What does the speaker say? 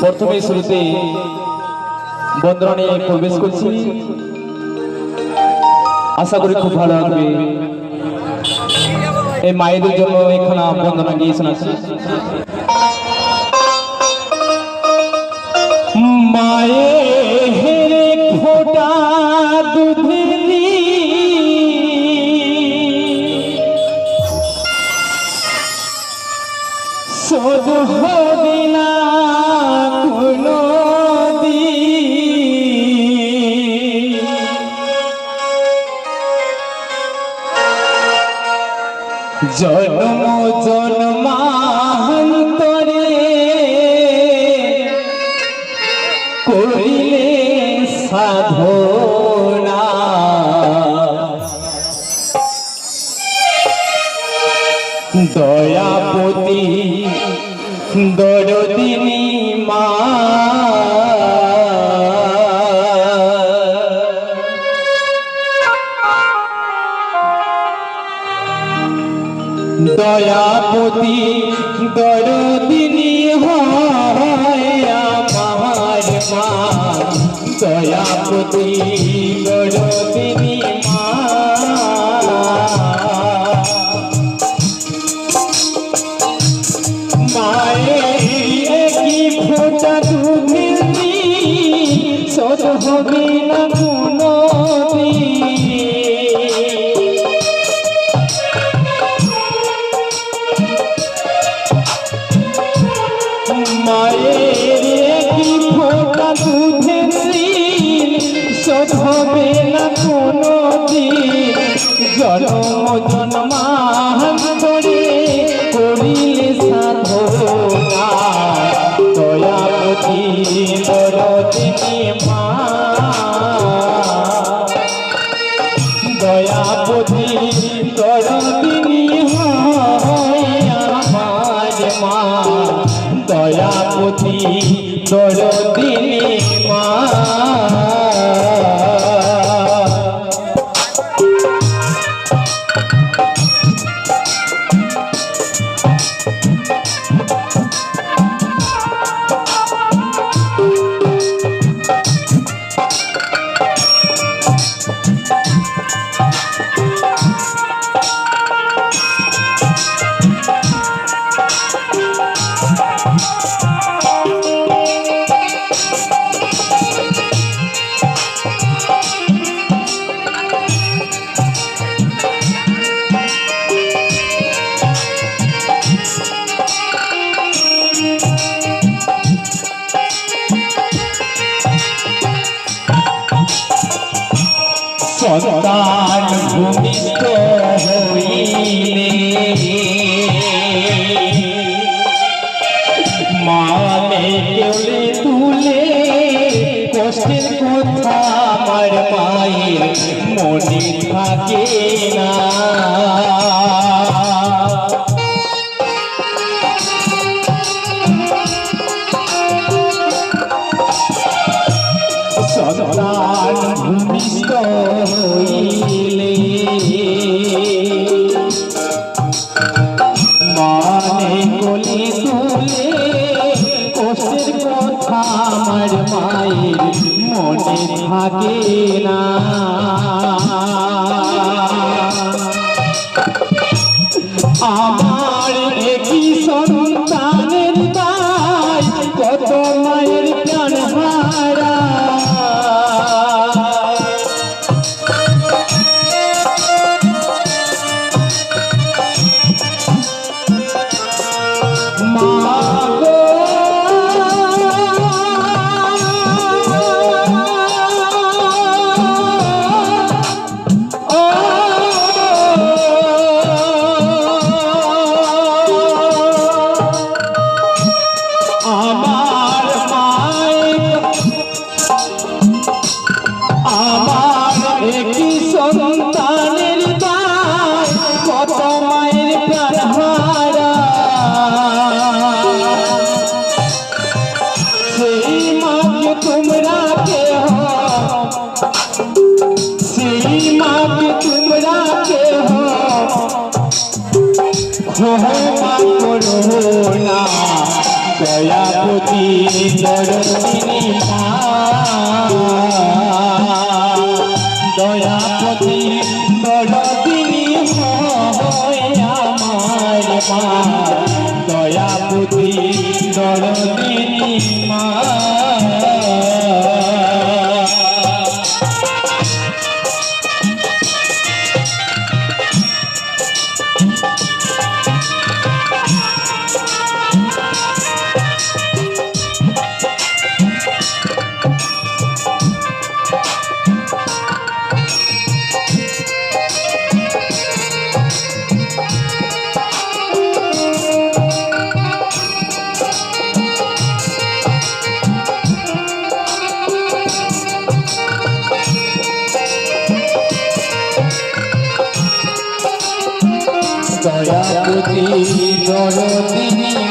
প্রথমে শুরুতে বন্দনা নিয়ে প্রবেশ করছি। আশা করি খুব ভালো লাগবে। এই মায়েদের জন্য এখানে বন্দনা গিয়ে শোনাচ্ছি। মায়ের ফোঁটা দুধেরি শোধ হবে না কোনো জন্ম জন্মান্তরে করিলে সাধনা দয়াপতি দরদিনী মা দয়াপতি দরদিনী হয় আমার মা দয়াপতি দরদিনী মা মায়ের কি ফোঁটা দুধেরি শোধ হবে না কোনো মায়ের কি ফোঁটা দুধেরি শোধ হবে না কোনো দিন জন্ম জন্মান্তরে করিলে সাধনা দয়াপতি দরদিনী মা দয়াপতি দরদিনী হয় আমার মা দয়াপতি দরদিনী মা সন্তান ভূমিষ্ঠ হইলে মানে কেউলে তুলে কষ্টের কথা আমার মায়ের মনে থাকে না সন্তান ভূমিষ্ঠ হইলে মানে কোলে তুলে কষ্টের কথা আমার মায়ের মনে থাকে না আমার একই সন্তানের দায় কত মায়ের প্রাণ হারা ক্ষমা করুণা দয়াপতি দরদিনী মা দয়াপতি দরদিনী হয় আমার মা দয়াপতি দরদিনী মা দয়াপতি দরদিনী